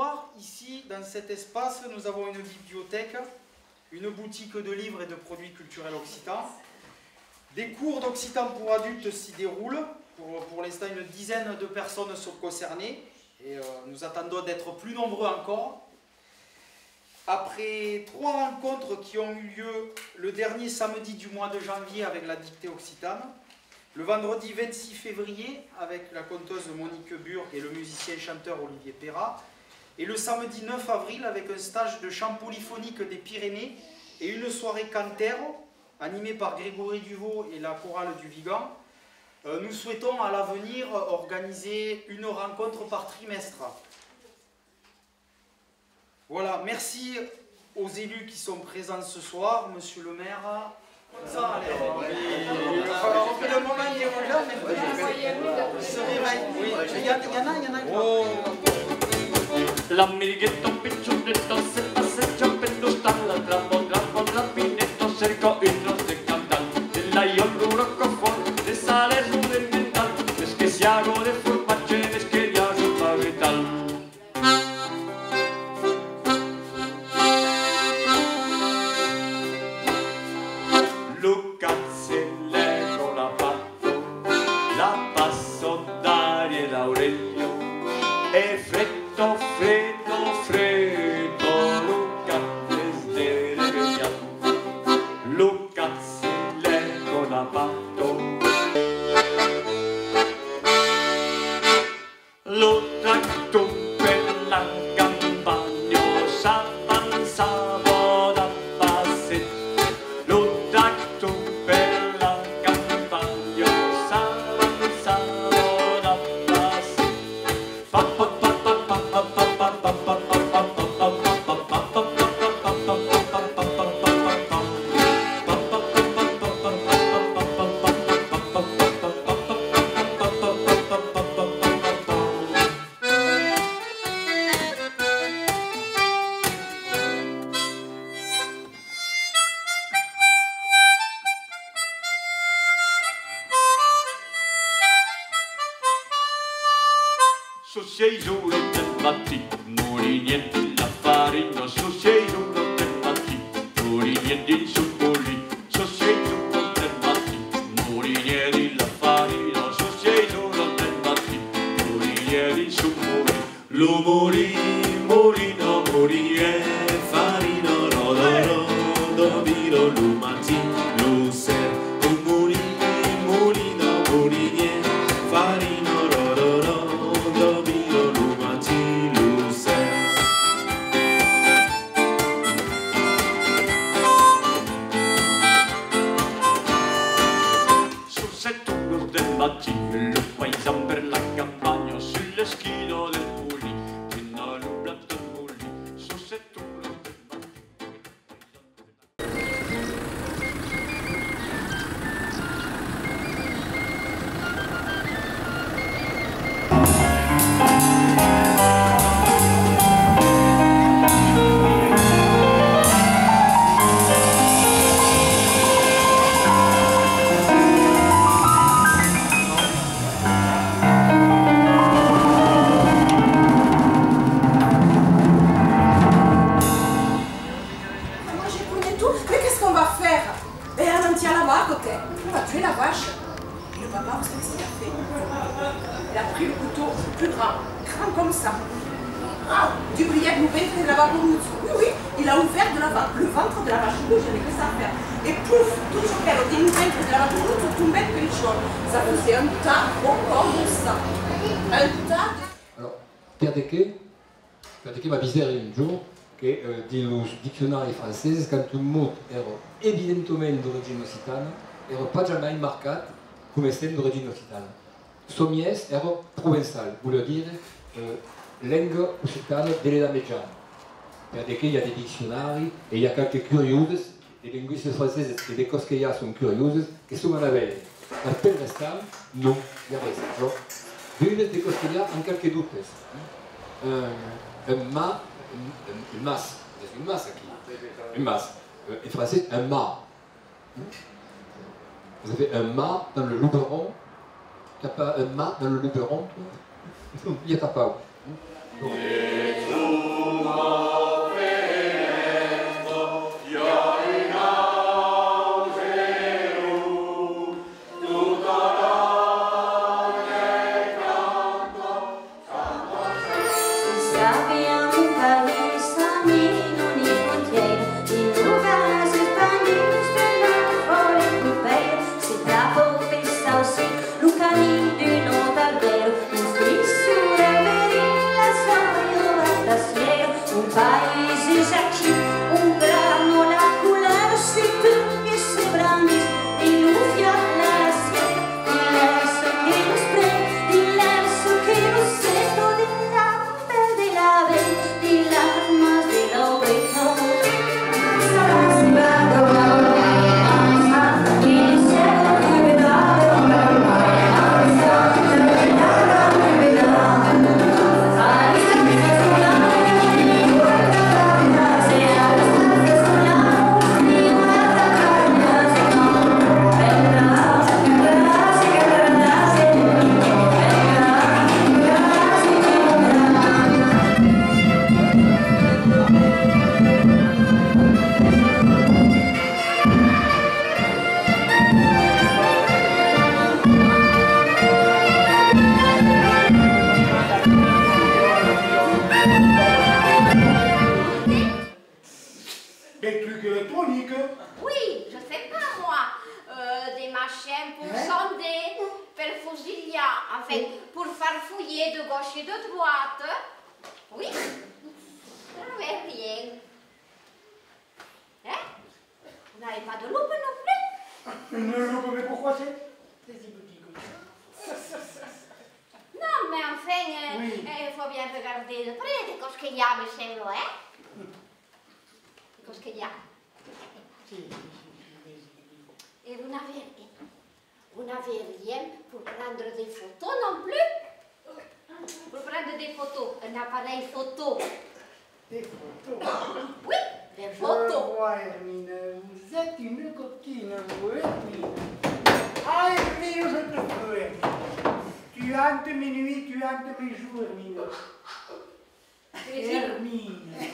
soir, ici, dans cet espace, nous avons une bibliothèque, une boutique de livres et de produits culturels occitans. Des cours d'occitan pour adultes s'y déroulent. Pour l'instant, une dizaine de personnes sont concernées et nous attendons d'être plus nombreux encore. Après 3 rencontres qui ont eu lieu le dernier samedi du mois de janvier avec la dictée occitane, le vendredi 26 février avec la conteuse Monique Burg et le musicien-chanteur Olivier Perrat, et le samedi 9 avril avec un stage de chant polyphonique des Pyrénées et une soirée cantaire animée par Grégory Duvaux et la chorale du Vigan. Nous souhaitons à l'avenir organiser une rencontre par trimestre. Voilà, merci aux élus qui sont présents ce soir, monsieur le maire. Ça, allez, il va falloir reprendre le moment, il est là, mais il se réveille. Oui, il y en a. Oh. L'amiguetto picciunetto se passa giappello stalla Tramo rapinetto cerco il nostro cantal Dell'aio l'urocco fuori, de sale su del mental Es que si hago de formaggio, es que ya soy pavital Luca se leggo la fatto La passo d'aria e Aurelio E freddo, Luca desde Revegliano, Luca se leggo la patto. Lo tracto per la campagna, s'avanzava da passetto. Lo tracto per la campagna, s'avanzava da passetto. Su 6 ore del mattino, muri niente la farina, su 6 ore del mattino, muri niente in suppoli, su 6 ore del mattino, muri niente la farina, su 6 ore del mattino, muri niente in suppoli. Lo morino, farina, rodo, viro, lumati, lucer, morino, farina. Lo paesan per la campagna sulle schine del muli, fino all'ublato del muli, su settuno del Du gruyère nouvelle de la vache rouge. Oui, il a ouvert le ventre de la vache rouge, il n'y avait que ça à faire. Et pouf, tout ce qu'elle a dit, une ventre de la vache rouge, tout tombait que les choses. Ça faisait un tas encore de sang. Un tas de... Alors, Pierre Dequet mi avvisò un giorno che nello dizionario francese, quando un mot era evidentemente d'origine occitana, era pas marcato come essendo d'origine occitana. Sommiès era provençal, vuol dire langue occitane dell'età mediana. Perché il y a des dictionnaires et il y a quelques curieuses, les linguistes français et les cosquillas sont curieuses, qui sont en veille. La peine restante, non, il y a rien. Alors, une des cosquillas en quelques doutes. Un mas, c'est une masse qui. Une masse. En français, un mât. Vous avez un mât dans le Luberon. Il n'y a pas un mât dans le Luberon? Non, il n'y a pas. Non. Tu hantes mes nuits, tu hantes mes jours, Hermine. Hermine.